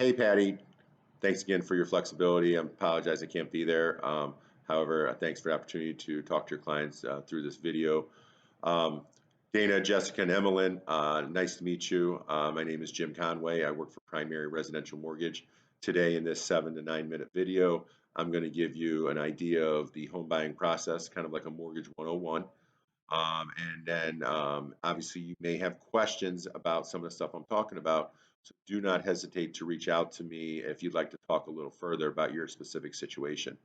Hey, Patty. Thanks again for your flexibility. I apologize I can't be there. However, thanks for the opportunity to talk to your clients through this video. Um, Dana, Jessica, and Emmeline, nice to meet you. My name is Jim Conway. I work for Primary Residential Mortgage. Today, in this 7 to 9 minute video, I'm going to give you an idea of the home buying process, kind of like a Mortgage 101. And then obviously you may have questions about some of the stuff I'm talking about. So do not hesitate to reach out to me if you'd like to talk a little further about your specific situation.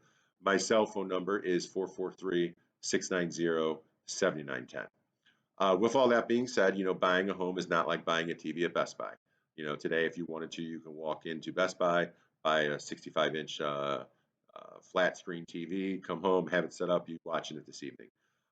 My cell phone number is 443-690-7910. With all that being said, buying a home is not like buying a TV at Best Buy. Today, if you wanted to, you can walk into Best Buy, buy a 65-inch flat screen TV, come home, have it set up, you watching it this evening.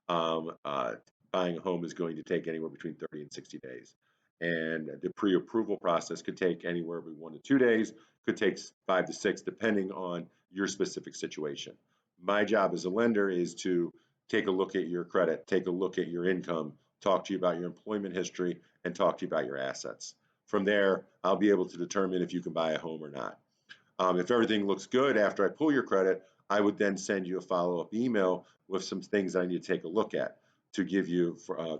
Um, uh, Buying a home is going to take anywhere between 30 and 60 days. And the pre-approval process could take anywhere between 1 to 2 days, could take 5 to 6, depending on your specific situation. My job as a lender is to take a look at your credit, take a look at your income, talk to you about your employment history, and talk to you about your assets. From there, I'll be able to determine if you can buy a home or not. If everything looks good after I pull your credit, I would then send you a follow-up email with some things I need to take a look at to give you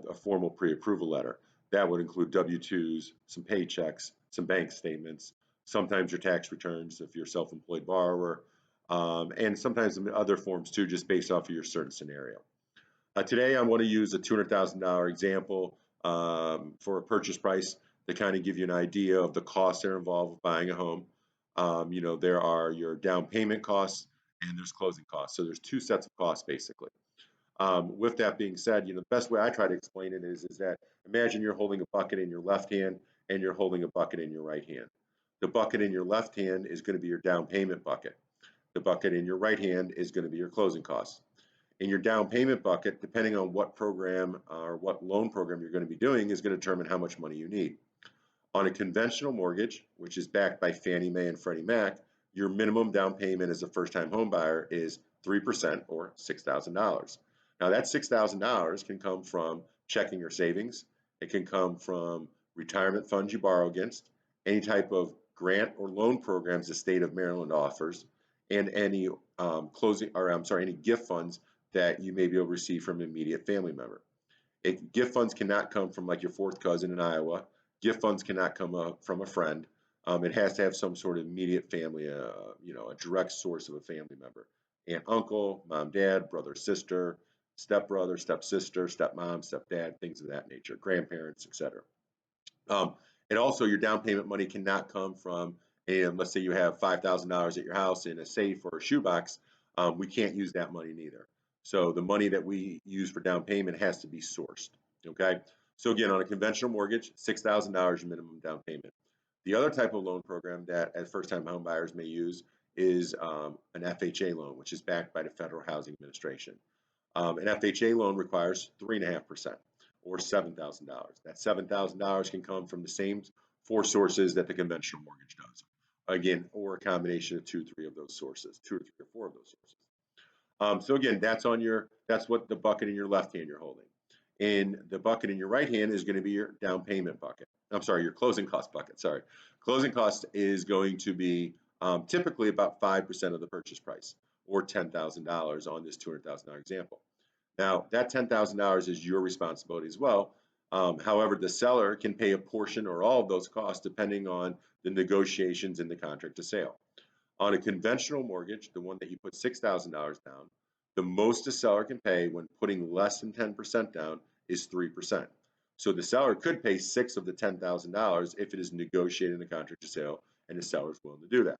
a formal pre-approval letter. That would include W-2s, some paychecks, some bank statements, sometimes your tax returns if you're a self-employed borrower, and sometimes some other forms too, just based off of your certain scenario. Today, I want to use a $200,000 example for a purchase price to kind of give you an idea of the costs that are involved with buying a home. There are your down payment costs and there's closing costs. So there's two sets of costs basically. With that being said, the best way I try to explain it is that imagine you're holding a bucket in your left hand and you're holding a bucket in your right hand. The bucket in your left hand is going to be your down payment bucket. The bucket in your right hand is going to be your closing costs. In your down payment bucket, depending on what program or what loan program you're going to be doing, is going to determine how much money you need. On a conventional mortgage, which is backed by Fannie Mae and Freddie Mac, your minimum down payment as a first-time home buyer is 3% or $6,000. Now that $6,000 can come from checking your savings. It can come from retirement funds you borrow against, any type of grant or loan programs the state of Maryland offers, and any any gift funds that you may be able to receive from an immediate family member. Gift funds cannot come from like your fourth cousin in Iowa. Gift funds cannot come from a friend. It has to have some sort of immediate family, a direct source of a family member. Aunt, uncle, mom, dad, brother, sister, stepbrother, stepsister, stepmom, stepdad, things of that nature, grandparents, etc. Um, and also, your down payment money cannot come from, let's say you have $5,000 at your house in a safe or a shoebox. We can't use that money neither. So the money that we use for down payment has to be sourced. Okay. So again, on a conventional mortgage, $6,000 minimum down payment. The other type of loan program that as first-time home buyers may use is an FHA loan, which is backed by the Federal Housing Administration. An FHA loan requires 3.5% or $7,000. That $7,000 can come from the same four sources that the conventional mortgage does. Again, or a combination of two, three of those sources, two or three or four of those sources. So again, that's what the bucket in your left hand you're holding. And the bucket in your right hand is going to be your down payment bucket. I'm sorry, your closing cost bucket. Sorry. Closing cost is going to be typically about 5% of the purchase price or $10,000 on this $200,000 example. Now, that $10,000 is your responsibility as well. However, the seller can pay a portion or all of those costs depending on the negotiations in the contract of sale. On a conventional mortgage, the one that you put $6,000 down, the most a seller can pay when putting less than 10% down is 3%. So the seller could pay six of the $10,000 if it is negotiated in the contract of sale and the seller is willing to do that.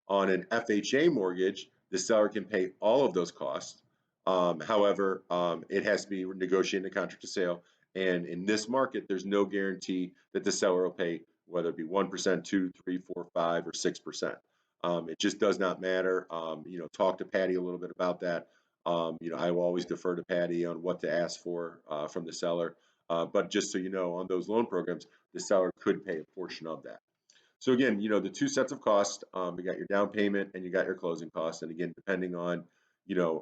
On an FHA mortgage, the seller can pay all of those costs. However, it has to be negotiated in the contract of sale. And in this market, there's no guarantee that the seller will pay, whether it be 1%, 2, 3, 4, 5, or 6%. It just does not matter. Talk to Patty a little bit about that. I will always defer to Patty on what to ask for from the seller. But just so you know, on those loan programs, the seller could pay a portion of that. So again, the two sets of costs, you got your down payment and you got your closing costs. And again, depending on,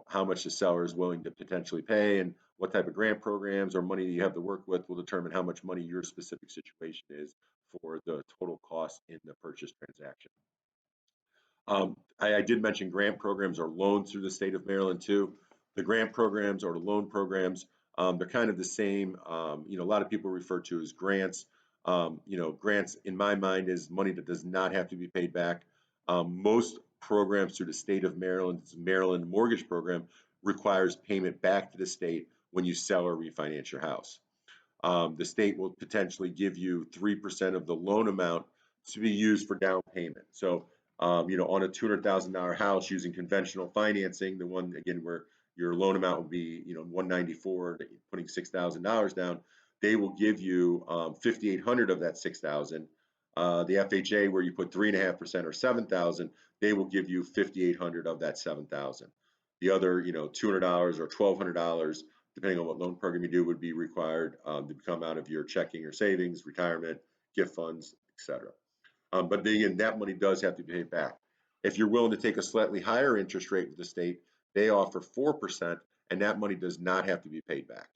how much the seller is willing to potentially pay and what type of grant programs or money you have to work with will determine how much money your specific situation is for the total cost in the purchase transaction. I did mention grant programs or loans through the state of Maryland too. The grant programs or the loan programs, they're kind of the same. A lot of people refer to as grants. Grants in my mind is money that does not have to be paid back. Most programs through the state of Maryland's Maryland Mortgage Program requires payment back to the state when you sell or refinance your house. The state will potentially give you 3% of the loan amount to be used for down payment. So, on a $200,000 house using conventional financing, the one again where your loan amount will be, 194, putting $6,000 down, they will give you 5,800 of that 6,000. The FHA, where you put 3.5% or 7,000, they will give you 5,800 of that 7,000. The other, $200 or $1,200, depending on what loan program you do, would be required to come out of your checking or savings, retirement, gift funds, etc. But again, that money does have to be paid back. If you're willing to take a slightly higher interest rate with the state, they offer 4%, and that money does not have to be paid back.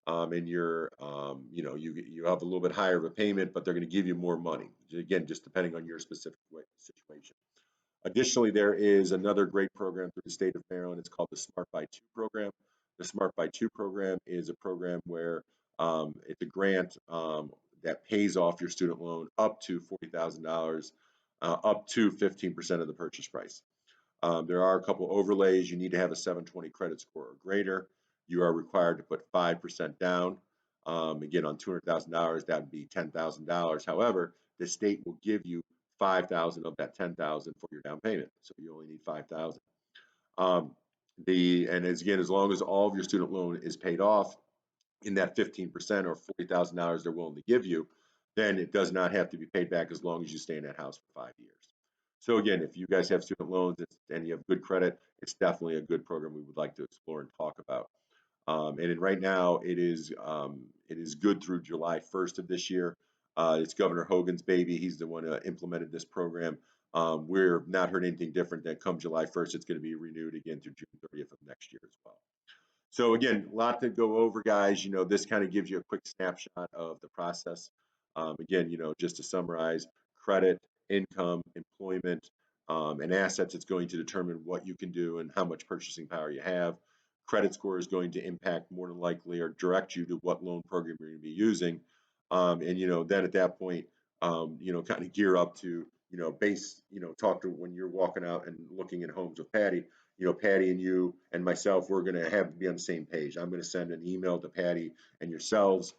And you have a little bit higher of a payment, but they're going to give you more money. Again, just depending on your specific situation. Additionally, there is another great program through the state of Maryland. It's called the Smart Buy 2 program. The Smart Buy 2 program is a program where it's a grant that pays off your student loan up to $40,000, up to 15% of the purchase price. There are a couple overlays. You need to have a 720 credit score or greater. You are required to put 5% down. Again, on $200,000, that would be $10,000. However, the state will give you 5,000 of that 10,000 for your down payment. So you only need 5,000. As long as all of your student loan is paid off in that 15% or $40,000 they're willing to give you, then it does not have to be paid back as long as you stay in that house for 5 years. So again, if you guys have student loans and you have good credit, it's definitely a good program we would like to explore and talk about. Right now, it is good through July 1st of this year. It's Governor Hogan's baby. He's the one who implemented this program. We're not heard anything different than come July 1st, it's going to be renewed again through June 30th of next year as well. So again, a lot to go over, guys. This kind of gives you a quick snapshot of the process. Again, just to summarize, credit, income, employment, and assets, it's going to determine what you can do and how much purchasing power you have. Credit score is going to impact more than likely or direct you to what loan program you're going to be using. Then at that point, kind of gear up to, talk to when you're walking out and looking at homes with Patty. Patty and you and myself, we're going to have to be on the same page. I'm going to send an email to Patty and yourselves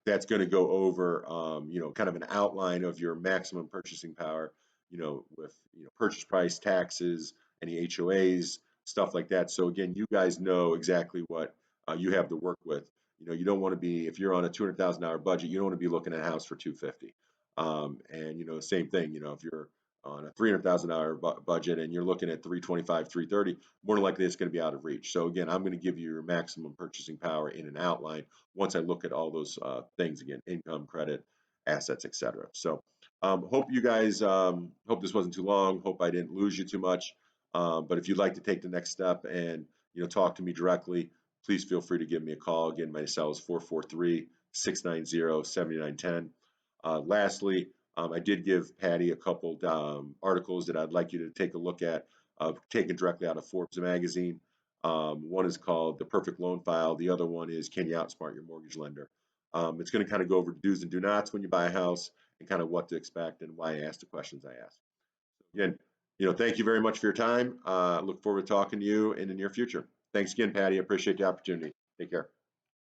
that's going to go over, kind of an outline of your maximum purchasing power, with, purchase price, taxes, any HOAs, stuff like that. So again, you guys know exactly what you have to work with. You don't want to be, if you're on a $200,000 budget, you don't want to be looking at a house for $250,000. The same thing, if you're on a $300,000 budget and you're looking at $325,000, $330,000, more than likely it's going to be out of reach. So again, I'm going to give you your maximum purchasing power in an outline once I look at all those things again: income, credit, assets, etc. So hope you guys, hope this wasn't too long. Hope I didn't lose you too much. But if you'd like to take the next step and talk to me directly, please feel free to give me a call. Again, my cell is 443-690-7910. Lastly, I did give Patty a couple articles that I'd like you to take a look at, taken directly out of Forbes magazine. One is called The Perfect Loan File. The other one is Can You Outsmart Your Mortgage Lender? It's going to kind of go over do's and do nots when you buy a house and kind of what to expect and why I asked the questions I asked. Again, thank you very much for your time. Look forward to talking to you in the near future. Thanks again, Patty. I appreciate the opportunity. Take care.